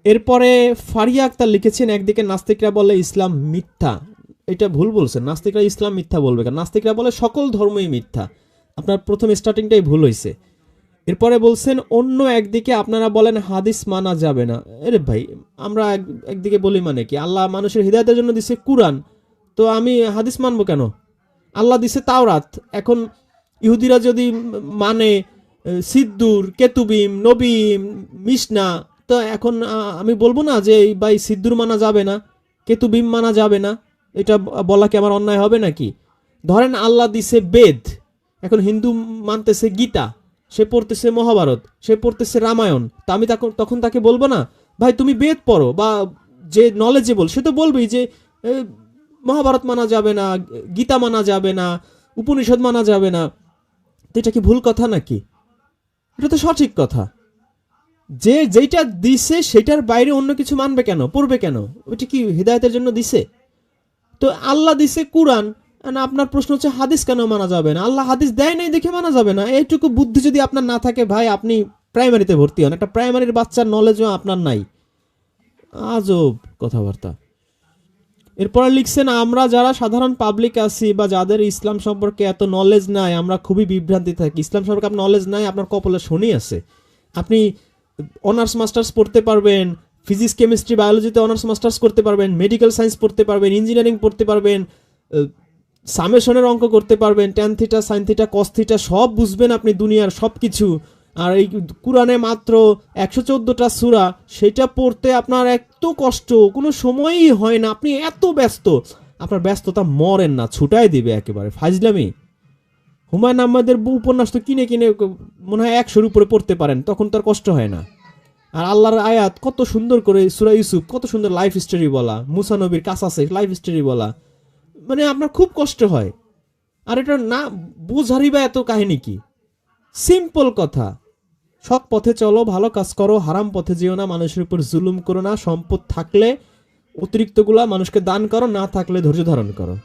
এরপরে ফারিয়া আক্তার লিখেছেন, একদিকে নাস্তিকরা বলে ইসলাম মিথ্যা। এটা ভুল বলছেন, নাস্তিকরা ইসলাম মিথ্যা বলবে কেন? নাস্তিকরা বলে সকল ধর্মই মিথ্যা। আপনার প্রথম স্টার্টিংটাই ভুল হয়েছে। এরপরে বলছেন অন্য একদিকে আপনারা বলেন হাদিস মানা যাবে না। আরে ভাই, আমরা একদিকে বলি মানে কি? আল্লাহ মানুষের হৃদায়তের জন্য দিছে কুরআন, তো আমি হাদিস মানবো কেন? আল্লাহ দিছে তাওরাত। এখন ইহুদিরা যদি মানে সিদ্দুর, কেতুবিম, নবীম, মিশনা, তো এখন আমি বলবো না যে ভাই সিদ্দুর মানা যাবে না, কেতুবিম মানা যাবে না? এটা বলা কি আমার অন্যায় হবে নাকি? ধরেন আল্লাহ দিছে বেদ, এখন হিন্দু মানতেছে গীতা, সে পড়তেছে মহাভারত, সে পড়তেছে রামায়ণ, তা আমি তখন তাকে বলবো না ভাই তুমি বেদ পড়ো? বা যে নলেজেবল সে তো বলবেই যে মহাভারত মানা যাবে না, গীতা মানা যাবে না, উপনিষদ মানা যাবে না। তো এটা কি ভুল কথা নাকি? এটা তো সঠিক কথা। যে যেটা দিছে সেটার বাইরে অন্য কিছু মানবে কেন, পড়বে কেন? ওইটা কি হিদায়তের জন্য দিছে? তো আল্লাহ দিছে কুরআন, আপনার প্রশ্ন হচ্ছে হাদিস কেন মানা যাবে না? আল্লাহ হাদিস দেয় নাই দেখে মানা যাবে না? এইটুকু বুদ্ধি যদি আপনার না থাকে ভাই, আপনি প্রাইমারিতে ভর্তি হন, একটা প্রাইমারির বাচ্চার নলেজও আপনার নাই। আজব কথাবার্তা। এরপরে লিখছেন, আমরা যারা সাধারণ পাবলিক আছি বা যাদের ইসলাম সম্পর্কে এত নলেজ নাই, আমরা খুবই বিভ্রান্তি থাকি। ইসলাম সম্পর্কে আপনার নলেজ নাই, আপনার কপালে শনি আছে। আপনি অনার্স মাস্টার্স পড়তে পারবেন, ফিজিক্স কেমিস্ট্রি বায়োলজিতে অনার্স মাস্টার্স করতে পারবেন, মেডিকেল সায়েন্স পড়তে পারবেন, ইঞ্জিনিয়ারিং পড়তে পারবেন, সামেশনের অঙ্ক করতে পারবেন, tan theta, sine theta, cos theta সব বুঝবেন আপনি, দুনিয়ার সব কিছু। আর এই কুরআনে মাত্র 114টা সূরা, সেটা পড়তে আপনার এত কষ্ট, কোনো সময়ই হয় না, আপনি এত ব্যস্ত। আপনার ব্যস্ততা মরেন না, ছুটাই দিবে একেবারে, ফাজলামি। হুমায়ুন আহমেদের উপন্যাস তো কিনে কিনে মনে হয় 100-র উপরে পড়তে পারেন, তখন তার কষ্ট হয় না। আর আল্লাহর আয়াত কত সুন্দর করে, সূরা ইউসুফ কত সুন্দর লাইফ স্টোরি বলা, মুসা নবীর কাসাসে লাইফ স্টোরি বলা, মানে আপনার খুব কষ্ট হয়। আর এটা না বুঝারই বা এত কাহিনী কি? সিম্পল কথা, সৎ পথে চলো, ভালো কাজ করো, হারাম পথে যেও না, মানুষের উপর জুলুম করো না, সম্পদ থাকলে অতিরিক্তগুলা মানুষকে দান করো, না থাকলে ধৈর্য ধারণ করো।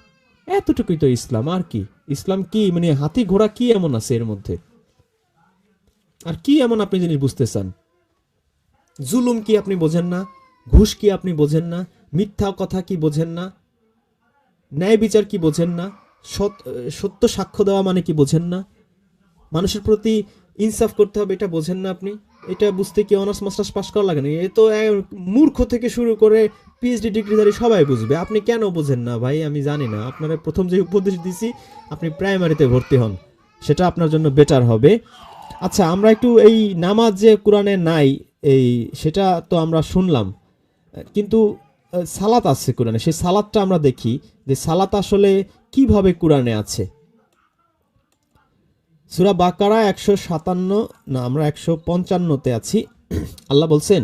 এতটুকুই তো ইসলাম। আর কি ইসলাম? কি মানে হাতি ঘোড়া কি এমন আছে এর মধ্যে? আর কি এমন আপনি জিনিস বুঝতে চান? জুলুম কি আপনি বোঝেন না? ঘুষ কি আপনি বোঝেন না? মিথ্যা কথা কি বোঝেন না? ন্যায় বিচার কি বোঝেন না? সত্য সাক্ষ্য দেওয়া মানে কি বোঝেন না? মানুষের প্রতি ইনসাফ করতে হবে এটা বোঝেন না আপনি? এটা বুঝতে কি অনার্স মাস্টার্স পাস করা লাগে না? এ তো মূর্খ থেকে শুরু করে পিএইচডি ডিগ্রিধারী সবাই বুঝবে। আপনি কেন বোঝেন না ভাই? আমি জানি না। আপনারা প্রথম যে উপদেশ দিছি, আপনি প্রাইমারিতে ভর্তি হন, সেটা আপনার জন্য বেটার হবে। আচ্ছা, আমরা একটু এই নামাজ যে কোরআনে নাই, এই সেটা তো আমরা শুনলাম, কিন্তু সালাত আছে কোরআনে, সেই সালাতটা আমরা দেখি যে সালাত আসলে কিভাবে কোরআনে আছে। সূরা বাকারা 157, না আমরা 155-তে আছি। আল্লাহ বলছেন,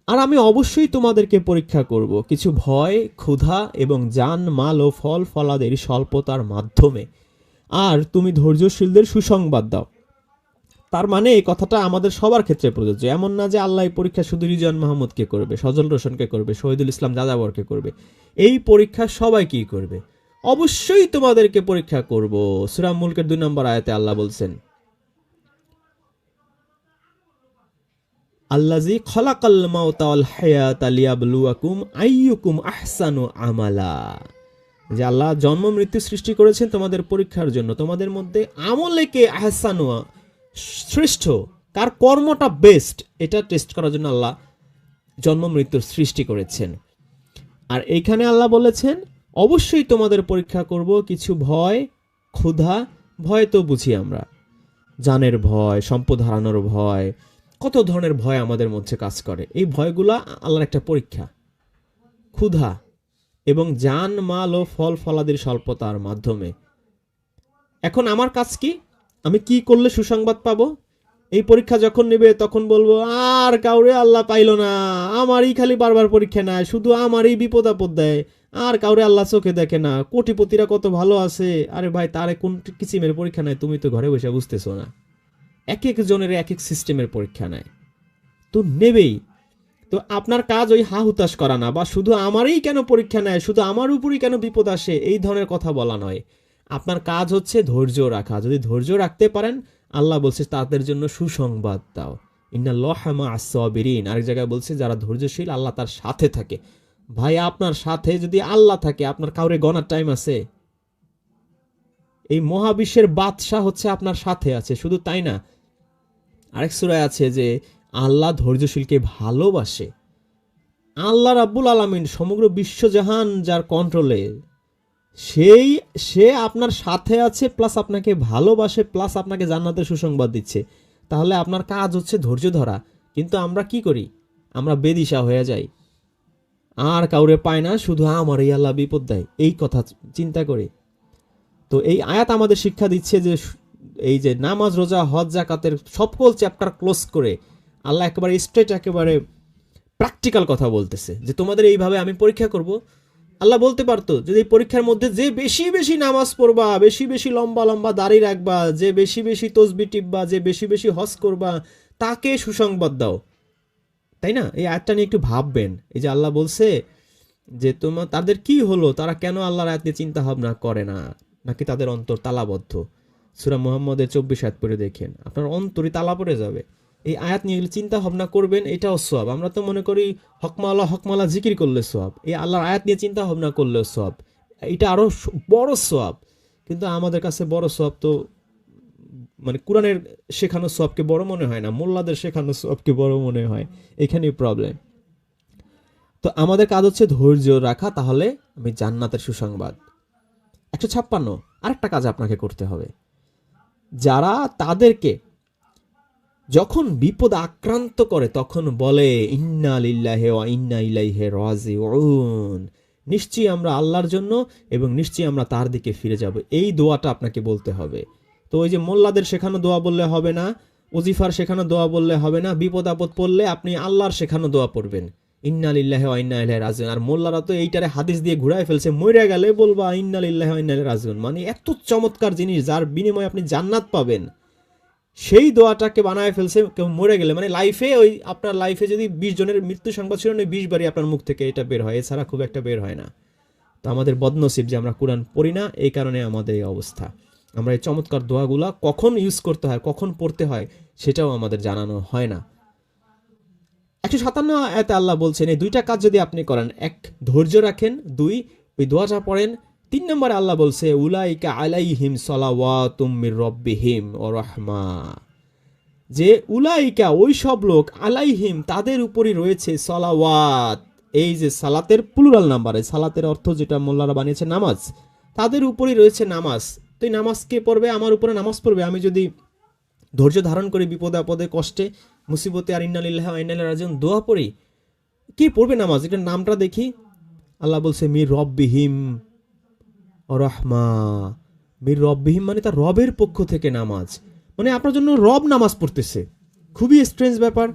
আর আমি অবশ্যই তোমাদেরকে পরীক্ষা করব কিছু ভয়, ক্ষুধা এবং জান, মাল ও ফল ফলাদের স্বল্পতার মাধ্যমে, আর তুমি ধৈর্যশীলদের সুসংবাদ দাও। তার মানে এই কথাটা আমাদের সবার ক্ষেত্রে প্রযোজ্য। এমন না যে আল্লাহ এই পরীক্ষা শুধু রিজওয়ান মাহমুদকে করবে, সজল রোশনকে করবে, শহীদুল ইসলাম যাযাবরকে করবে। এই পরীক্ষা সবাইকেই করবে। অবশ্যই তোমাদেরকে পরীক্ষা করব। সূরা মুলকের 2 নম্বর আয়াতে আল্লাহ বলছেন, আল্লাযী খালাকাল মাউতা ওয়াল হায়াতা লিয়াবলুয়াকুম আইয়ুকুম আহসানু আমালা। যে আল্লাহ জন্ম মৃত্যু সৃষ্টি করেছেন তোমাদের পরীক্ষার জন্য, তোমাদের মধ্যে আমলে কে আহসানু শ্রেষ্ঠ, কার কর্মটা বেস্ট, এটা টেস্ট করার জন্য আল্লাহ জন্ম মৃত্যুর সৃষ্টি করেছেন। আর এইখানে আল্লাহ বলেছেন অবশ্যই তোমাদের পরীক্ষা করব কিছু ভয়, ক্ষুধা। ভয় তো বুঝি আমরা, জানের ভয়, সম্পদ হারানোর ভয়, কত ধরনের ভয় আমাদের মধ্যে কাজ করে। এই ভয়গুলা আল্লাহর একটা পরীক্ষা। ক্ষুধা এবং জান, মাল ও ফল ফলাদির স্বল্পতার মাধ্যমে। এখন আমার কাজ কি? আমি কি করলে সুসংবাদ পাবো? এই পরীক্ষা যখন নেবে তখন বলবো আর কাউরে আল্লাহ পাইল না, আমারই খালি বারবার পরীক্ষা নেয়, শুধু আমারই বিপদ আপদ দেয়, আর কাউরে আল্লাহ চোখে দেখে না। কোটিপতিরা কত ভালো আছে, আরে ভাই তারে কোন কিসিমের পরীক্ষা নেয় তুমি তো ঘরে বসে বুঝতেছো না। এক এক জনের এক এক সিস্টেমের পরীক্ষা নেয়, তো নেবেই। তো আপনার কাজ ওই হা হুতাশ করা না, বা শুধু আমারই কেন পরীক্ষা নেয়, শুধু আমার উপরই কেন বিপদ আসে, এই ধরনের কথা বলা নয়। আপনার কাজ হচ্ছে ধৈর্য রাখা। যদি ধৈর্য রাখতে পারেন, আল্লাহ বলছে তাদের জন্য সুসংবাদ দাও। ইন্নাল্লাহা মা'আস সাবিরিন। আরেক জায়গায় বলছে যারা ধৈর্যশীল আল্লাহ তার সাথে থাকে। ভাই আপনার সাথে যদি আল্লাহ থাকে, আপনার কাউরে গণার টাইম আছে? এই মহাবিশ্বের বাদশা হচ্ছে আপনার সাথে আছে। শুধু তাই না, আরেক সূরায় আছে যে আল্লাহ ধৈর্যশীলকে ভালোবাসে। আল্লাহ রাব্বুল আলামিন সমগ্র বিশ্বজাহান যার কন্ট্রোলে, সে আপনার সাথে আছে, প্লাস আপনাকে ভালোবাসে, প্লাস আপনাকে জান্নাতের সুসংবাদ দিচ্ছে। তাহলে আপনার কাজ হচ্ছে ধৈর্য ধরা। কিন্তু আমরা কি করি? আমরা বেদিশা হয়ে যাই, আর কাউরে পায় না, শুধু আমার এই আল্লাহ বিপদ দেয়, এই কথা চিন্তা করি। তো এই আয়াত আমাদের শিক্ষা দিচ্ছে যে এই যে নামাজ, রোজা, হজ, যাকাতের সকল চ্যাপ্টার ক্লোজ করে আল্লাহ একেবারে স্ট্রেট, একেবারে প্র্যাকটিক্যাল কথা বলতেছে যে তোমাদের এইভাবে আমি পরীক্ষা করব। আল্লাহ বলতে পারতো যদি এই পরীক্ষার মধ্যে যে বেশি বেশি নামাজ পড়বা, বেশি বেশি লম্বা লম্বা দাড়ি রাখবা, যে বেশি বেশি তসবি টিপবা, যে বেশি বেশি হজ করবা, তাকে সুসংবাদ দাও, তাই না? এই আয়াতটা নিয়ে একটু ভাববেন। এই যে আল্লাহ বলছে যে তাদের কি হলো, তারা কেন আল্লাহর আয়াত নিয়ে চিন্তা ভাবনা করে না, নাকি তাদের অন্তর তালাবদ্ধ? সূরা মুহাম্মদের 24 আয়াত পড়ে দেখেন, আপনার অন্তরই তালা পড়ে যাবে। এই আয়াত নিয়ে চিন্তা ভাবনা করবেন, এটাও সওয়াব। আমরা তো মনে করি হকমালা জিকির করলে সওয়াব, এই আল্লাহর আয়াত নিয়ে চিন্তা ভাবনা করলে সওয়াব, এটা আরো বড় সওয়াব। কিন্তু আমাদের কাছে বড় সওয়াব তো মানে কোরআনের শেখানো সওয়াবকে বড় মনে হয় না, মোল্লাদের শেখানো সওয়াবকে বড় মনে হয়। এখানেই প্রবলেম। তো আমাদের কাজ হচ্ছে ধৈর্য রাখা, তাহলে আমি জান্নাতের সুসংবাদ। 156 আরেকটা কাজ আপনাকে করতে হবে। যারা তাদেরকে যখন বিপদ আক্রান্ত করে তখন বলে ইন্না লিল্লাহি ওয়া ইন্না ইলাইহি রাজিউন, নিশ্চয়ই আমরা আল্লাহর জন্য এবং নিশ্চয়ই আমরা তার দিকে ফিরে যাব, এই দোয়াটা আপনাকে বলতে হবে। তো ওই যে মোল্লাদের শেখানো দোয়া বললে হবে না, ওজিফার শেখানো দোয়া বললে হবে না, বিপদ আপদ পড়লে আপনি আল্লাহর শেখানো দোয়া পড়বেন, ইন্না লিল্লাহি ওয়া ইন্না ইলাইহি রাজিউন। আর মোল্লারা তো এইটারে হাদিস দিয়ে ঘুরায় ফেলছে, মইরা গেলে বলবা ইন্না লিল্লাহি ওয়া ইন্না ইলাইহি রাজিউন, মানে এত চমৎকার জিনিস যার বিনিময়ে আপনি জান্নাত পাবেন, সেই দোয়াটাকে বানায় ফেলছে। কেউ মরে গেলে, মানে লাইফে, ওই আপনার লাইফে যদি 20 জনের মৃত্যু সংবাদ ছিল, 20 বারই আপনার মুখ থেকে এটা বের হয়, এছাড়া খুব একটা বের হয় না। তো আমাদের বদনসিব যে আমরা কোরআন পড়ি না, এই কারণে আমাদের এই অবস্থা। আমরা এই চমৎকার দোয়াগুলা কখন ইউজ করতে হয়, কখন পড়তে হয়, সেটাও আমাদের জানানো হয় না। 157 আয়াতে আল্লাহ বলছেন এই দুইটা কাজ যদি আপনি করেন, 1 ধৈর্য রাখেন, 2 ওই দোয়াটা পড়েন, 3 নম্বরে আল্লাহ বলছে উলাইকা আলাইহিম সালাওয়াতুম মির রাব্বিহিম ওয়া রাহমা, যে উলাইকা ওই সব লোক, আলাইহিম তাদের উপরই রয়েছে, সালাওয়াত এই যে সালাতের প্লুরাল নাম্বারে, সালাতের অর্থ যেটা মোল্লারা বানিয়েছে নামাজ, তাদের উপরই রয়েছে নামাজ। তো এই নামাজ কে পড়বে? আমার উপরে নামাজ পড়বে। আমি যদি ধৈর্য ধারণ করি বিপদে আপদে কষ্টে মুসিবতে, আর ইন্না লিল্লাহি ওয়া ইন্না ইলাইহি রাজিউন দোয়া পড়ি, কি পড়বে নামাজ? এটার নামটা দেখি। আল্লাহ বলছে মির রব্বিহিম রহমা, মির রব্বিহিম মানে তার রবের পক্ষ থেকে নামাজ, মানে আপনার জন্য রব নামাজ পড়তেছে। খুবই স্ট্রেঞ্জ ব্যাপার,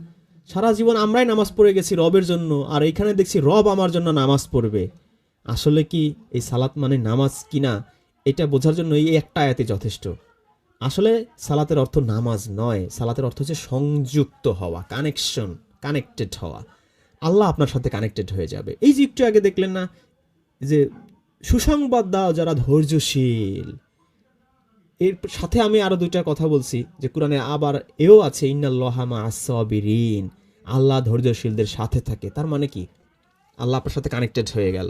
সারা জীবন আমরাই নামাজ পড়ে গেছি রবের জন্য, আর এইখানে দেখছি রব আমার জন্য নামাজ পড়বে। আসলে কি এই সালাত মানে নামাজ কিনা, এটা বোঝার জন্য এই একটা আয়াতই যথেষ্ট। আসলে সালাতের অর্থ নামাজ নয়, সালাতের অর্থ হচ্ছে সংযুক্ত হওয়া, কানেকশন, কানেক্টেড হওয়া। আল্লাহ আপনার সাথে কানেক্টেড হয়ে যাবে। এই যে একটু আগে দেখলেন না যে সুসংবাদ দাও যারা ধৈর্যশীল, এর সাথে আমি আরো 2টা কথা বলছি যে কোরআনে আবার এও আছে ইন্নাল্লাহা মা'আস সাবিরিন, আল্লাহ ধৈর্যশীলদের সাথে থাকে। তার মানে কি আল্লাহ আপনার সাথে কানেক্টেড হয়ে গেল।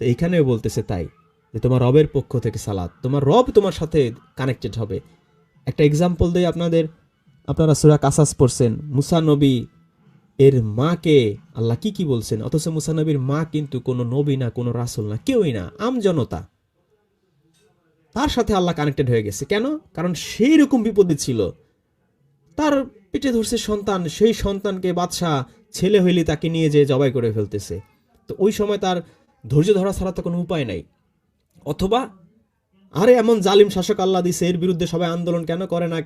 তো এখানেও বলতেছে তাই যে তোমার রবের পক্ষ থেকে সালাত, তোমার রব তোমার সাথে কানেক্টেড হবে। একটা এক্সাম্পল দেই আপনাদের, আপনারা সূরা কাসাস পড়ছেন, মুসা নবী এর মাকে আল্লাহ কি বলছেন, অথচ মুসা নবীর মা কিন্তু কোনো নবী না, কোনো রাসূল না, কেউই না, আমজনতা। তার সাথে আল্লাহ কানেক্টেড হয়ে গেছে। কেন? কারণ সেই রকম বিপদে ছিল, তার পেটে ধরছে সন্তান, সেই সন্তানকে বাদশা ছেলে হইলে তাকে নিয়ে যেয়ে জবাই করে ফেলতেছে। তো ওই সময় তার ধৈর্য ধরা ছাড়া তো কোনো উপায় নাই। অথবা আরে এমন জালিম শাসক আল্লাহ দিছে, এর বিরুদ্ধে সবাই আন্দোলন কেন করে না,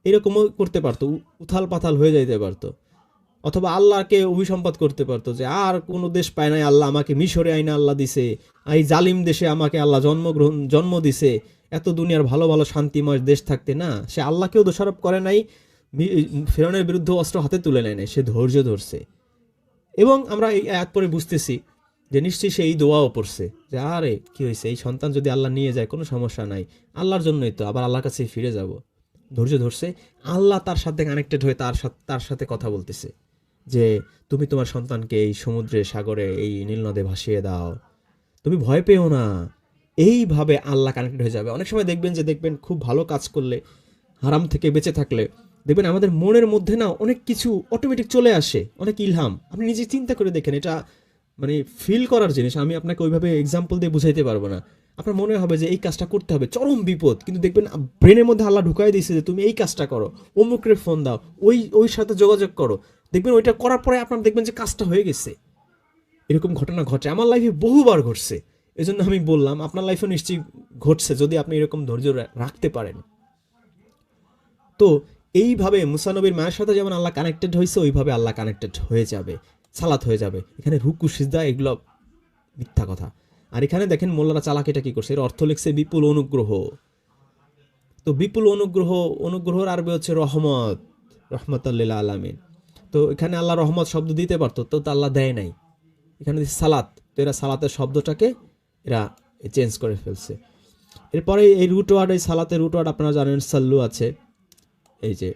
এরকমও করতে পারতো, উথাল পাথাল হয়ে যাইতে পারতো। অথবা আল্লাহকে অভিসম্পাদ করতে পারতো যে আর কোনো দেশ পায় নাই, আল্লাহ আমাকে মিশরে আইনা আল্লাহ দিছে, এই জালিম দেশে আমাকে আল্লাহ জন্ম দিছে, এত দুনিয়ার ভালো ভালো শান্তিময় দেশ থাকতে না। সে আল্লাহকেও দোষারোপ করে নাই, ফিরআউনের বিরুদ্ধে অস্ত্র হাতে তুলে নেয় নাই, সে ধৈর্য ধরছে। এবং আমরা এই আয়াত পরে বুঝতেছি যে নিশ্চয়ই সে এই দোয়াও পড়ছে যে আরে কি হয়েছে, এই সন্তান যদি আল্লাহ নিয়ে যায় কোনো সমস্যা নাই, আল্লাহর জন্যই তো, আবার আল্লাহর কাছে ফিরে যাব। ধৈর্য ধরছে, আল্লাহ তার সাথে কানেক্টেড হয়ে তার সাথে কথা বলতেছে যে তুমি তোমার সন্তানকে এই সমুদ্রে, সাগরে, এই নীল নদে ভাসিয়ে দাও, তুমি ভয় পেও না। এইভাবে আল্লাহ কানেক্টেড হয়ে যাবে। অনেক সময় দেখবেন খুব ভালো কাজ করলে, হারাম থেকে বেঁচে থাকলে দেখবেন আমাদের মনের মধ্যে না অনেক কিছু অটোমেটিক চলে আসে, অনেক ইলহাম। আপনি নিজে চিন্তা করে দেখেন, এটা মানে ফিল করার জিনিস। আমি আপনাকে ওইভাবে এক্সাম্পল দিয়ে বুঝাইতে পারবো না। আপনার মনে হবে যে এই কাজটা করতে হবে, চরম বিপদ, কিন্তু দেখবেন ব্রেনের মধ্যে আল্লাহ ঢুকাই দিয়েছে যে তুমি এই কাজটা করো, অমুকের ফোন দাও, ওই সাথে যোগাযোগ করো। দেখবেন ওইটা করার পরে আপনার দেখবেন যে কাজটা হয়ে গেছে। এরকম ঘটনা ঘটে, আমার লাইফে বহুবার ঘটছে। এই জন্য আমি বললাম আপনার লাইফে নিশ্চয়ই ঘটছে, যদি আপনি এরকম ধৈর্য রাখতে পারেন। তো এইভাবে মুসা নবীর মায়ের সাথে যেমন আল্লাহ কানেক্টেড হয়েছে, ওইভাবে আল্লাহ কানেক্টেড হয়ে যাবে, সালাত হয়ে যাবে। এখানে রুকু সিজদা এগুলো মিথ্যা কথা। আর এখানে দেখেন মোল্লারা চালাকিটা কি করছে, এর অর্থ লিখছে বিপুল অনুগ্রহ। তো বিপুল অনুগ্রহের আরবি হচ্ছে রহমত, রহমতুল্লিল আলামিন। তো এখানে আল্লাহ রহমত শব্দ দিতে পারতো, তো আল্লাহ দেয় নাই, এখানে সালাত। তো এরা সালাতের শব্দটাকে এরা চেঞ্জ করে ফেলছে। এরপরে এই রুট ওয়ার্ড, এই সালাতের রুট ওয়ার্ড আপনারা জানেন সাল্লু আছে, এই যে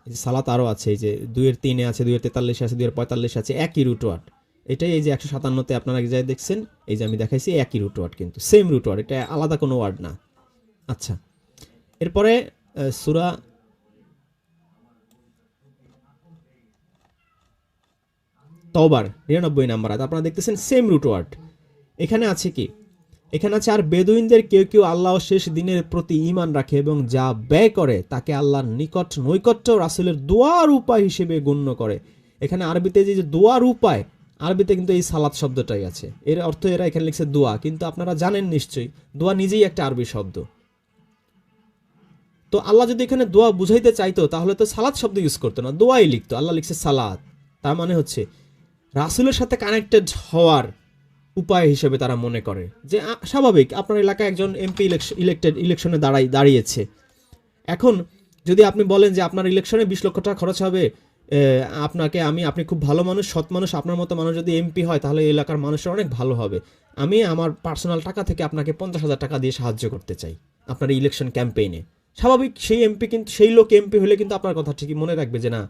সালাত আরও আছে, এই যে 2-3 আছে, 2-43 আছে, 2-45 আছে, একই রুট ওয়ার্ড। এটাই এই যে 157তে আপনারা এক জায়গায় দেখছেন, এই যে আমি দেখাইছি একই রুট ওয়ার্ড, কিন্তু সেম রুট ওয়ার্ড, এটা আলাদা কোনো ওয়ার্ড না। আচ্ছা, এরপরে সূরা তওবার 99 নম্বর আয়াত আপনারা দেখতেছেন সেম রুট ওয়ার্ড। এখানে আছে কি, এখানে আছে আর বেদুইনদের কেউ কেউ আল্লাহ শেষ দিনের প্রতি ঈমান রাখে এবং যা ব্যয় করে তাকে আল্লাহর নিকট নৈকট্য রাসূলের দোয়ার উপায় হিসেবে গণ্য করে। এখানে আরবিতে যে দোয়ার উপায়, আরবিতে কিন্তু এই সালাত শব্দটাই আছে, এর অর্থ এরা এখানে লিখছে দোয়া, কিন্তু আপনারা জানেন নিশ্চয়ই দোয়া নিজেই একটা আরবি শব্দ। তো আল্লাহ যদি এখানে দোয়া বুঝাইতে চাইতো তাহলে তো সালাত শব্দ ইউজ করতো না, দোয়াই লিখতো। আল্লাহ লিখছে সালাত, তার মানে হচ্ছে রাসূলের সাথে কানেক্টেড হওয়ার উপায় হিসেবে তারা মনে করে। যে স্বাভাবিক, আপনার এলাকায় একজন এমপি ইলেকশনে দাঁড়িয়েছে। এখন যদি আপনি বলেন যে আপনার ইলেকশনে 20 লক্ষ টাকা খরচ হবে, আপনি খুব ভালো মানুষ, সৎ মানুষ, আপনার মতো মানুষ যদি এমপি হয় তাহলে এই এলাকার মানুষের অনেক ভালো হবে, আমি আমার পার্সোনাল টাকা থেকে আপনাকে 50,000 টাকা দিয়ে সাহায্য করতে চাই আপনার ইলেকশন ক্যাম্পেইনে। স্বাভাবিক, সেই লোক এমপি হলে কিন্তু আপনার কথা ঠিকই মনে রাখবে যে না,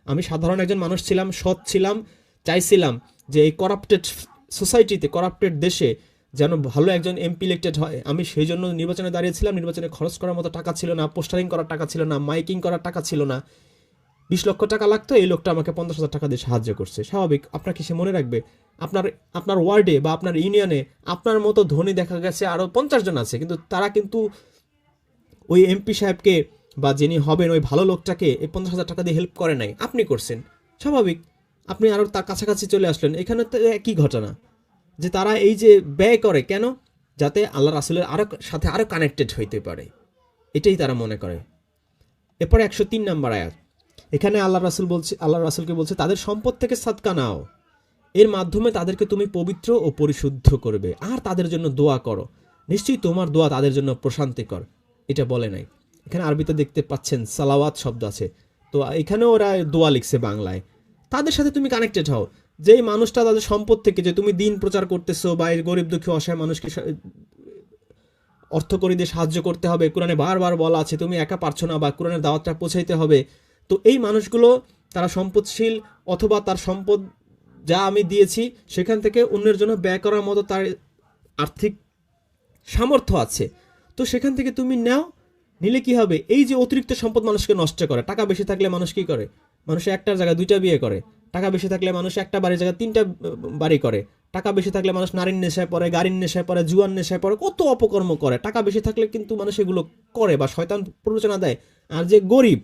আমি সাধারণ একজন মানুষ ছিলাম, সৎ ছিলাম, চাইছিলাম যে এই করাপ্টেড সোসাইটিতে, করাপ্টেড দেশে যেন ভালো একজন এমপি ইলেক্টেড হয়। আমি সেই জন্য নির্বাচনে দাঁড়িয়েছিলাম, নির্বাচনে খরচ করার মতো টাকা ছিল না, পোস্টারিং করার টাকা ছিল না, মাইকিং করার টাকা ছিল না, 20 লক্ষ টাকা লাগতো, এই লোকটা আমাকে 50,000 টাকা দিয়ে সাহায্য করছে। স্বাভাবিক, আপনাকে সে মনে রাখবে। আপনার ওয়ার্ডে বা আপনার ইউনিয়নে আপনার মতো ধনী দেখা গেছে আরও 50 জন আছে, কিন্তু তারা কিন্তু ওই এমপি সাহেবকে বা যিনি হবেন ওই ভালো লোকটাকে এই 50,000 টাকা দিয়ে হেল্প করে নাই, আপনি করছেন। স্বাভাবিক, আপনি আরও তার কাছাকাছি চলে আসলেন। এখানে তো একই ঘটনা, যে তারা এই যে ব্যয় করে কেন, যাতে আল্লাহ রাসূলের সাথে আরও কানেক্টেড হইতে পারে, এটাই তারা মনে করে। এরপরে 103 নম্বর আয়াত, এখানে আল্লাহ রাসূলকে বলছে তাদের সম্পদ থেকে সাদকা নাও, এর মাধ্যমে তাদেরকে তুমি পবিত্র ও পরিশুদ্ধ করবে, আর তাদের জন্য দোয়া করো, নিশ্চয়ই তোমার দোয়া তাদের জন্য প্রশান্তিকর। এটা বলে নাই, এখানে আরবিতে দেখতে পাচ্ছেন সালাওয়াত শব্দ আছে, তো এখানেও ওরা দোয়া লিখছে বাংলায়। তাদের সাথে তুমি কানেক্টেড হও, যেই মানুষটা তাদের সম্পদ থেকে, যে তুমি দিন প্রচার করতেছো বা এই গরিব দুঃখী অসহায় মানুষকে অর্থ করে দিয়ে সাহায্য করতে হবে, কোরআনে বারবার বলা আছে তুমি একা পারছো না, বা কোরআনের দাওয়াতটা পৌঁছাইতে হবে। তো এই মানুষগুলো তারা সম্পদশীল, অথবা তার সম্পদ যা আমি দিয়েছি সেখান থেকে অন্যের জন্য ব্যয় করার মতো তার আর্থিক সামর্থ্য আছে, তো সেখান থেকে তুমি নাও। নিলে কি হবে, এই যে অতিরিক্ত সম্পদ মানুষকে নষ্ট করে, টাকা বেশি থাকলে মানুষ কি করে, মানুষ একটার জায়গায় 2টা বিয়ে করে, টাকা বেশি থাকলে মানুষ একটা বাড়ির জায়গায় 3টা বাড়ি করে, টাকা বেশি থাকলে মানুষ নারীর নেশায় পড়ে, গাড়ির নেশায় পড়ে, জুয়ার নেশায় পড়ে, কত অপকর্ম করে। টাকা বেশি থাকলে কিন্তু মানুষ এগুলো করে বা শয়তান প্ররোচনা দেয়। আর যে গরিব,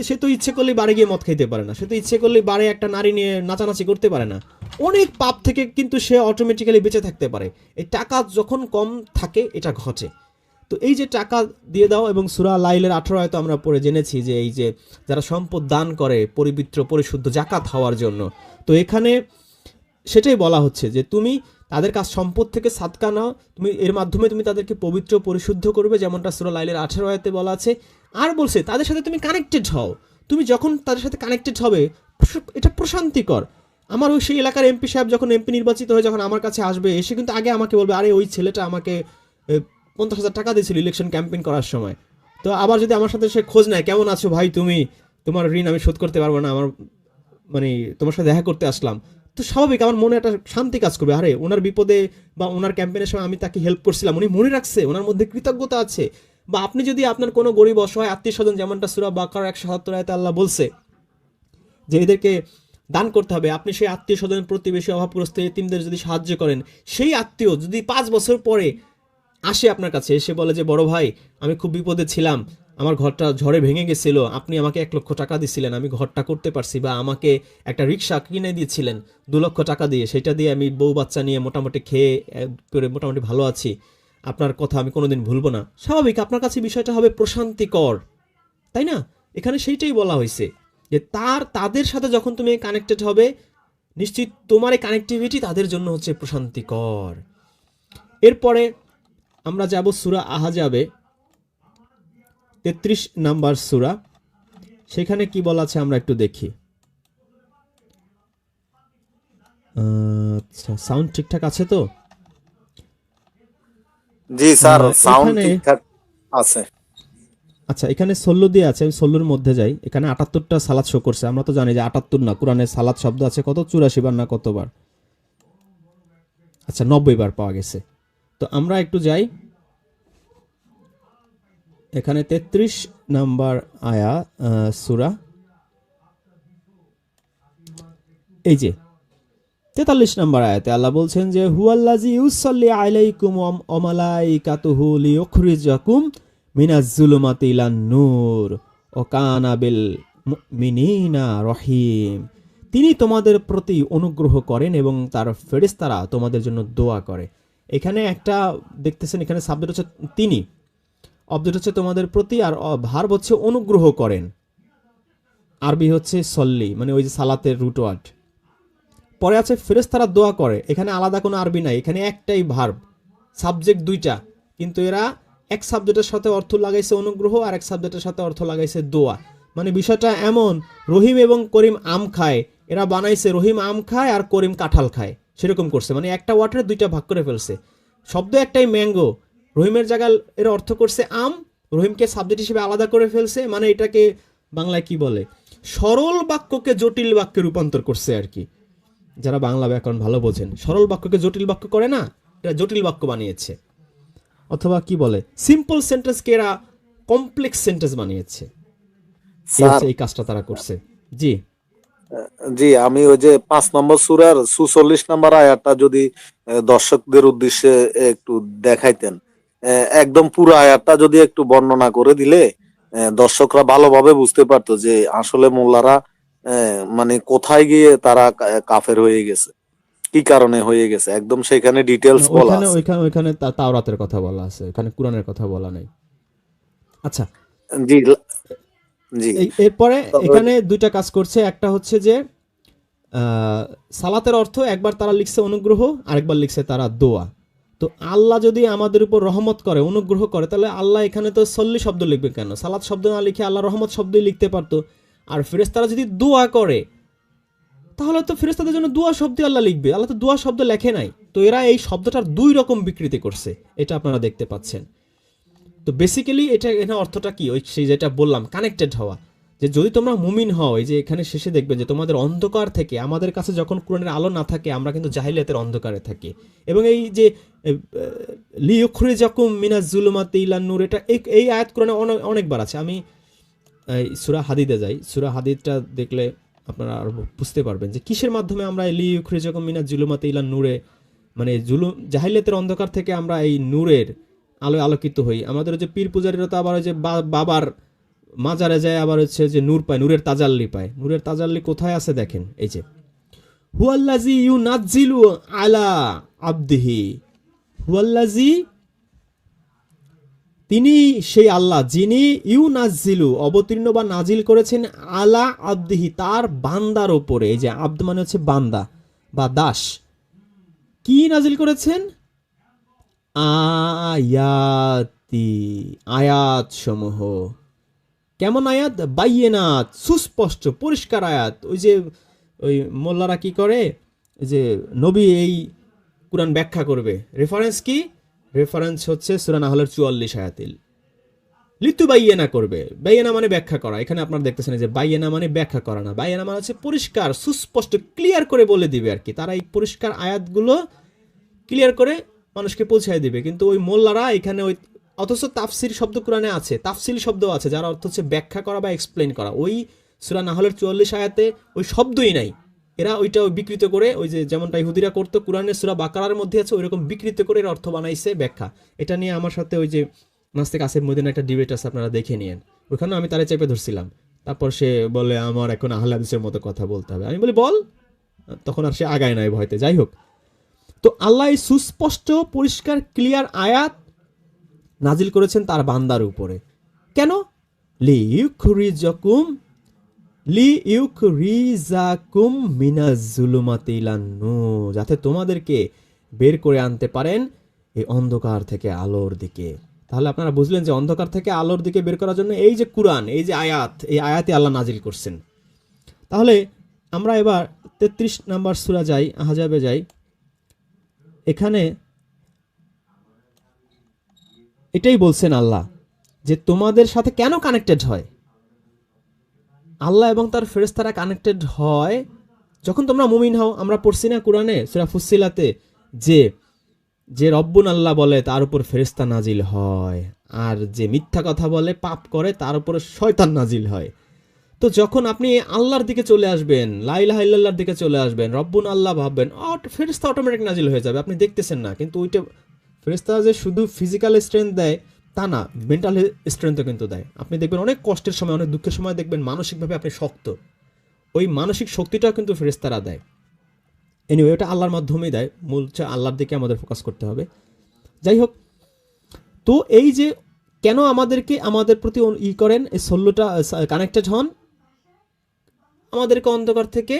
সে তো ইচ্ছে করলেই বাড়ি গিয়ে মদ খাইতে পারে না, সে তো ইচ্ছে করলেই বাড়ি একটা নারী নিয়ে নাচানাচি করতে পারে না। অনেক পাপ থেকে কিন্তু সে অটোমেটিক্যালি বেঁচে থাকতে পারে, এই টাকা যখন কম থাকে এটা ঘটে। তো এই যে টাকা দিয়ে দাও, এবং সূরা লাইলের 18 আয়াতে আমরা পড়ে জেনেছি যে এই যে যারা সম্পদ দান করে পবিত্র পরিশুদ্ধ জাকাত হওয়ার জন্য, তো এখানে সেটাই বলা হচ্ছে যে তুমি তাদের কাছ সম্পদ থেকে সাদকা নাও, তুমি এর মাধ্যমে তুমি তাদেরকে পবিত্র পরিশুদ্ধ করবে, যেমনটা সূরা লাইলের 18 আয়াতে বলা আছে। আর বলছে তাদের সাথে তুমি কানেক্টেড হও, তুমি যখন তাদের সাথে কানেক্টেড হবে এটা প্রশান্তিকর। আমার ওই সেই এলাকার এমপি সাহেব যখন এমপি নির্বাচিত হয়ে যখন আমার কাছে আসবে, এসে কিন্তু আগে আমাকে বলবে আরে ওই ছেলেটা আমাকে 50,000 টাকা দিয়েছিল ইলেকশন ক্যাম্পেইন করার সময়, তো আবার যদি আমার সাথে সে খোঁজ নেয়, কেমন আছো ভাই তুমি, তোমার ঋণ আমি শোধ করতে পারবো না, আমার মানে তোমার সাথে দেখা করতে আসলাম, তো স্বাভাবিক আমার মনে একটা শান্তি কাজ করবে, আরে ওনার বিপদে বা ওনার ক্যাম্পেইনের সময় আমি তাকে হেল্প করছিলাম, উনি মনে রাখছে, ওনার মধ্যে কৃতজ্ঞতা আছে। বা আপনি যদি আপনার কোনো গরিব অসহায় আত্মীয় স্বজন, যেমনটা সূরা বাকারার 177 আয়াতে আল্লাহ বলছে যে এদেরকে দান করতে হবে, আপনি সেই আত্মীয় স্বজন, প্রতিবেশী, অভাবগ্রস্ত এতিমদের যদি সাহায্য করেন, সেই আত্মীয় যদি 5 বছর পরে আসে আপনার কাছে, এসে বলে যে বড় ভাই আমি খুব বিপদে ছিলাম, আমার ঘরটা ঝড়ে ভেঙে গেছিল, আপনি আমাকে 1 লক্ষ টাকা দিছিলেন, আমি ঘরটা করতে পারছি, বা আমাকে একটা রিক্সা কিনে দিয়েছিলেন 2 লক্ষ টাকা দিয়ে, সেটা দিয়ে আমি বউ বাচ্চা নিয়ে মোটামুটি খেয়ে করে মোটামুটি ভালো আছি, আপনার কথা আমি কোনোদিন ভুলবো না, স্বাভাবিক আপনার কাছে বিষয়টা হবে প্রশান্তিকর, তাই না? এখানে সেইটাই বলা হয়েছে যে তাদের সাথে যখন তুমি কানেক্টেড হবে, নিশ্চিত তোমার এই কানেক্টিভিটি তাদের জন্য হচ্ছে প্রশান্তিকর। এরপরে আমরা যাব সূরা আহজাবে 33 নাম্বার সূরা, সেখানে কি বলা আছে আমরা একটু দেখি। আচ্ছা, সাউন্ড ঠিকঠাক আছে তো? জি স্যার, সাউন্ড এখানে ঠিকঠাক আছে। আচ্ছা, এখানে সল্লু দিয়ে আছে, আমি সল্লুর মধ্যে যাই। এখানে 78টা সালাত শো করছে, আমরা তো জানি যে 78 না, কোরআনে সালাত শব্দ আছে কত, 84 বার না কতবার, আচ্ছা 90 বার পাওয়া গেছে। তো আমরা একটু যাই, এখানে 33 নাম্বার আয়া সূরা, এই যে 43 নাম্বার আয়াতে আল্লাহ বলছেন যে হুয়াল্লাযী ইউসাল্লি আলাইকুম ওয়া মালাইকাতুহু লিইখরিজাকুম মিনাজ যুলুমাতি ইলান নূর ওয়া কানা বিল মুমিনিনা রহিম। তিনি তোমাদের প্রতি অনুগ্রহ করেন এবং তার ফেরেশতারা তোমাদের জন্য দোয়া করে। এখানে একটা দেখতেছেন, এখানে সাবজেক্ট হচ্ছে তিনি, অবজেক্ট হচ্ছে তোমাদের প্রতি, আর ভার্ব হচ্ছে অনুগ্রহ করেন, আরবি হচ্ছে সল্লি, মানে ওই যে সালাতের রুট ওয়ার্ড। পরে আছে ফেরেশতারা দোয়া করে, এখানে আলাদা কোনো আরবি নাই, এখানে একটাই ভার্ব, সাবজেক্ট দুইটা, কিন্তু এরা এক সাবজেক্টের সাথে অর্থ লাগাইছে অনুগ্রহ, আর এক সাবজেক্টের সাথে অর্থ লাগাইছে দোয়া। মানে বিষয়টা এমন, রহিম এবং করিম আম খায়, এরা বানাইছে রহিম আম খায় আর করিম কাঁঠাল খায়, সেরকম করছে, মানে একটা ওয়াটারে দুইটা ভাগ করে ফেলছে, শব্দ একটাই ম্যাঙ্গো, রহিমের জায়গায় এরা অর্থ করছে আম, রহিমকে সাবজেক্ট হিসেবে আলাদা করে ফেলছে, মানে এটাকে বাংলায় কি বলে, সরল বাক্যকে জটিল বাক্যে রূপান্তর করছে আর কি। যারা বাংলা ব্যাকরণ ভালো বোঝেন, সরল বাক্যকে জটিল বাক্য করে না, এটা জটিল বাক্য বানিয়েছে, অথবা কি বলে সিম্পল সেন্টেন্সকে এরা কমপ্লেক্স সেন্টেন্স বানিয়েছে, স্যার, এই কাজটা তারা করছে। জি, জি আমি ওই যে 5 নম্বর সূরার 44 নম্বর আয়াতটা যদি দর্শকদের উদ্দেশ্যে একটু দেখাইতেন, একদম পুরো আয়াতটা যদি একটু বর্ণনা করে দিলে দর্শকরা ভালোভাবে বুঝতে পারতো যে আসলে মোল্লারা মানে কোথায় গিয়ে তারা কাফের হয়ে গেছে, কি কারণে হয়ে গেছে, একদম সেখানে না ডিটেলস বলা ওইখানে আছে। ওইখানে ওইখানে তাওরাতের কথা বলা আছে, ওখানে কোরআনের কথা বলা নাই। আচ্ছা, জি, জি। এরপরে তবে এখানে দুইটা কাজ করছে, একটা হচ্ছে যে সালাতের অর্থ একবার তারা লিখছে অনুগ্রহ, আরেকবার লিখছে তারা দোয়া। তো আল্লাহ যদি আমাদের উপর রহমত করে, অনুগ্রহ করে, তাহলে আল্লাহ এখানে তো সল্লি শব্দ লিখবে কেন, সালাত শব্দ না লিখে আল্লাহ রহমত শব্দই লিখতে পারতো। আর ফেরেশতারা যদি দোয়া করে, তাহলে তো ফেরেশতাদের জন্য দোয়া শব্দ আল্লাহ লিখবে, আল্লাহ তো দোয়া শব্দ লেখে নাই। তো এরা এই শব্দটার দুই রকম বিকৃতি করছে, এটা আপনারা দেখতে পাচ্ছেন। তো বেসিক্যালি এটা এখানে অর্থটা কি, ওই সেই যেটা বললাম কানেক্টেড হওয়া, যে যদি তোমরা মুমিন হও, এই যে এখানে শেষে দেখবেন যে তোমাদের অন্ধকার থেকে, আমাদের কাছে যখন কোরআনের আলো না থাকে আমরা কিন্তু জাহিলিয়াতের অন্ধকারে থাকি, এবং এই যে লিউখরিজাকুম মিনাজ যুলুমাতি ইলান নূর, এটা এই আয়াত কোরআনে অনেকবার আছে। আমি সূরা হাদিদে যাই, সূরা হাদিদটা দেখলে আপনারা আরো বুঝতে পারবেন যে কিসের মাধ্যমে আমরা লিউখরিজাকুম মিনাজ যুলুমাতি ইলান নূরে, মানে জাহিলিয়াতের অন্ধকার থেকে আমরা এই নূরের আলোয় আলোকিত হই। আমাদের যে পীর পূজারীরা তো আবার ওই যে বাবার মাজারে যায়, আবার হচ্ছে যে নূর পায়, নূরের তাজাল্লি পায়। নূরের তাজাল্লি কোথায় আছে দেখেন, এই যে হুয়াল্লাজি ইউনাজ্জিলু আলা আবদিহি, হুয়াল্লাজি তিনি সেই আল্লাহ যিনি ইউনাজ্জিলু অবতীর্ণ বা নাজিল করেছেন আলা আবদিহি তার বান্দার ওপরে, এই যে আব্দ মানে হচ্ছে বান্দা বা দাস, কি নাজিল করেছেন, আয়াতি আয়াত সমূহ। কেমন আয়াত, বাইয়েনাত সুস্পষ্ট পরিষ্কার আয়াত। ওই যে ওই মোল্লারা কি করে, যে নবী এই কুরআন ব্যাখ্যা করবে, রেফারেন্স কি, রেফারেন্স হচ্ছে সূরা নাহলের 44 আয়াতিল, লিতু বাইয়েনা করবে। বাইয়েনা মানে ব্যাখ্যা করা। এখানে আপনারা দেখতেছেন যে বাইয়েনা মানে ব্যাখ্যা করা না, বাইয়েনা মানে হচ্ছে পরিষ্কার সুস্পষ্ট ক্লিয়ার করে বলে দিবে আর কি। তারা এই পরিষ্কার আয়াতগুলো ক্লিয়ার করে মানুষকে পৌঁছায় দিবে। কিন্তু ওই মোল্লারা এখানে ওই, অথচ তাফসির শব্দ কোরআনে আছে, তাফসিল শব্দ আছে যার অর্থ হচ্ছে ব্যাখ্যা করা বা এক্সপ্লেন করা। ওই সূরা নাহলের 44 আয়াতে ওই শব্দই নাই। এরা ওইটা বিকৃত করে, ওই যে যেমনটা ইহুদিরা করতো কোরআনের সূরা বাকারার মধ্যে আছে ওইরকম বিকৃত করে এর অর্থ বানাইছে ব্যাখ্যা। এটা নিয়ে আমার সাথে ওই যে নাস্তিক আসিফ মদিনা একটা ডিবেট আছে, আপনারা দেখে নিয়েন। ওখানে আমি তারে চেপে ধরছিলাম। তারপর সে বলে আমার এখন আহলে হাদিসের মতো কথা বলতে হবে। আমি বলি বল। তখন আর সে আগায় নাই ভয়তে। যাই হোক, তো আল্লাহ এই সুস্পষ্ট পরিষ্কার ক্লিয়ার আয়াত নাজিল করেছেন তার বান্দার উপরে। কেন? লিইউখরিজাকুম লিইউখরিজাকুম মিনাজ জুলুমাতি ইলান নূর, যাতে তোমাদেরকে বের করে আনতে পারেন এই অন্ধকার থেকে আলোর দিকে। তাহলে আপনারা বুঝলেন যে অন্ধকার থেকে আলোর দিকে বের করার জন্য এই যে কুরআন, এই যে আয়াত, এই আয়াতে আল্লাহ নাজিল করছেন। তাহলে আমরা এবার 33 নাম্বার সূরা যাই, আহজাবে যাই। এখানে এটাই বলছেন আল্লাহ যে তোমাদের সাথে কেন কানেক্টেড হয়। আল্লাহ এবং তার ফেরেশতারা কানেক্টেড হয় যখন তোমরা মুমিন হও। আমরা পড়ছি না কোরআনে সূরা ফুসসিলাতে যে যে রব্বুন আল্লাহ বলে তার উপর ফেরেশতা নাজিল হয়, আর যে মিথ্যা কথা বলে পাপ করে তার উপরে শয়তান নাজিল হয়। তো যখন আপনি আল্লাহর দিকে চলে আসবেন, লা ইলাহা ইল্লাল্লাহর দিকে চলে আসবেন, রব্বুন আল্লাহ ভাববেন, ফেরেশতা অটোমেটিক নাজিল হয়ে যাবে। আপনি দেখতেছেন না, কিন্তু ওইটা ফেরেশতা যে শুধু ফিজিক্যাল স্ট্রেংথ দেয় তা না, মেন্টাল স্ট্রেংথও কিন্তু দেয়। আপনি দেখবেন অনেক কষ্টের সময়, অনেক দুঃখের সময় দেখবেন মানসিকভাবে আপনি শক্ত, ওই মানসিক শক্তিটাও কিন্তু ফেরেশতারা দেয়। এনিওয়ে, ওটা আল্লাহর মাধ্যমেই দেয়। মূল হচ্ছে আল্লাহর দিকে আমাদের ফোকাস করতে হবে। যাই হোক, তো এই যে কেন আমাদেরকে আমাদের প্রতি করেন, এই ষোলোটা কানেক্টেড হন আমাদেরকে অন্ধকার থেকে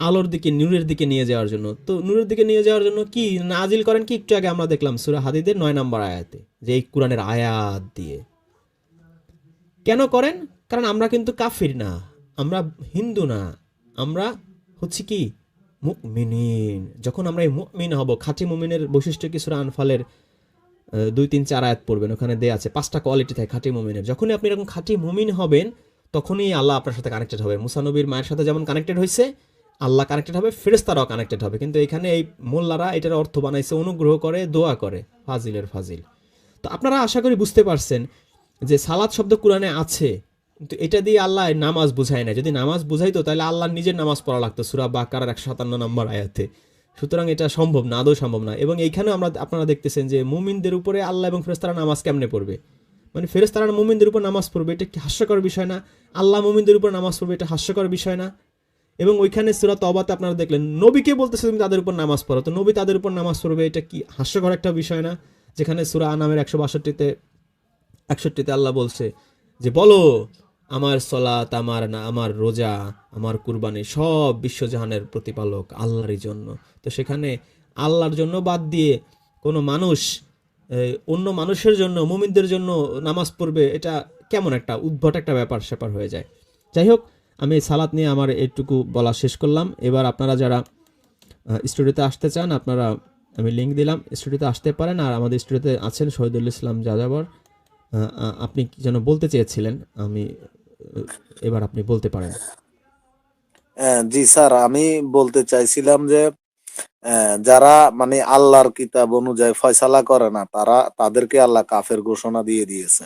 আলোর দিকে, নূরের দিকে নিয়ে যাওয়ার জন্য। তো নূরের দিকে নিয়ে যাওয়ার জন্য কি নাজিল করেন কি, একটু আগে আমরা দেখলাম সূরা হাদীদের 9 নম্বর আয়াতে, যে এই কোরআনের আয়াত দিয়ে। কেন করেন? কারণ আমরা কিন্তু কাফির না, আমরা হিন্দু না, আমরা হচ্ছে কি মুমিনিন। যখন আমরা এই মুমিন হব, খাঁটি মুমিনের বৈশিষ্ট্য কি সূরা আনফালের 2, 3, 4 আয়াত পড়বেন, ওখানে দেয়া আছে 5টা কোয়ালিটি থাকে খাঁটি মুমিনের। যখনই আপনি এরকম খাঁটি মুমিন হবেন তখনই আল্লাহ আপনার সাথে কানেক্টেড হবে। মুসা নবীর মায়ের সাথে যেমন কানেক্টেড হয়েছে, আল্লাহ কানেক্টেড হবে, ফেরেশতারাও কানেক্টেড হবে। কিন্তু এখানে এই মোল্লারা এটার অর্থ বানাইছে অনুগ্রহ করে, দোয়া করে, ফাজিলের ফাজিল। তো আপনারা আশা করি বুঝতে পারছেন যে সালাত শব্দ কোরআনে আছে, কিন্তু এটা দিয়ে আল্লাহ নামাজ বুঝায় না। যদি নামাজ বুঝাইতো তাহলে আল্লাহ নিজের নামাজ পড়া লাগতো সূরা বাকারার 157 নম্বর আয়াতে। সুতরাং এটা সম্ভব না, আদৌ সম্ভব না। এবং এইখানেও আপনারা দেখতেছেন যে মুমিনদের উপরে আল্লাহ এবং ফেরেশতারা নামাজ কেমনে পড়বে, মানে ফেরেশতারা মুমিনদের উপর নামাজ পড়বে, এটা কি হাস্যকর বিষয় না? আল্লাহ মুমিনদের উপর নামাজ পড়বে, এটা হাস্যকর বিষয় না? এবং ওইখানে সূরা তওবাতে আপনারা দেখলেন নবীকে বলতেছে তুমি তাদের উপর নামাজ পড়ো, তো নবী তাদের উপর নামাজ পড়বে, এটা কি হাস্যকর একটা বিষয় না? যেখানে সূরা আনামের 162তে আল্লাহ বলছে যে বলো আমার সলাত, আমার রোজা, আমার কুরবানি সব বিশ্বজাহানের প্রতিপালক আল্লাহরই জন্য। তো সেখানে আল্লাহর জন্য বাদ দিয়ে কোনো মানুষ অন্য মানুষের জন্য, মুমিনদের জন্য নামাজ পড়বে, এটা কেমন একটা উদ্ভট একটা ব্যাপার স্যাপার হয়ে যায়। যাই হোক, আমি সালাত নিয়ে আমার এইটুকু বলা শেষ করলাম। এবার আপনারা যারা স্টুডিওতে আসতে চান, আপনারা, আমি লিঙ্ক দিলাম, স্টুডিওতে আসতে পারেন। আর আমাদের স্টুডিওতে আছেন শহীদুল ইসলাম যাযাবর। আপনি কি যেন বলতে চেয়েছিলেন, আমি এবার আপনি বলতে পারেন। জি স্যার, আমি বলতে চাইছিলাম যে যারা মানে আল্লাহর কিতাব অনুযায়ী ফয়সালা করে না, তাদেরকে আল্লাহ কাফের ঘোষণা দিয়ে দিয়েছে।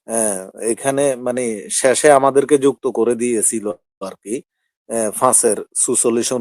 হ্যাঁ, এখানে মানে শেষে আমাদেরকে যুক্ত করে দিয়েছিল আর কি 5-এর 46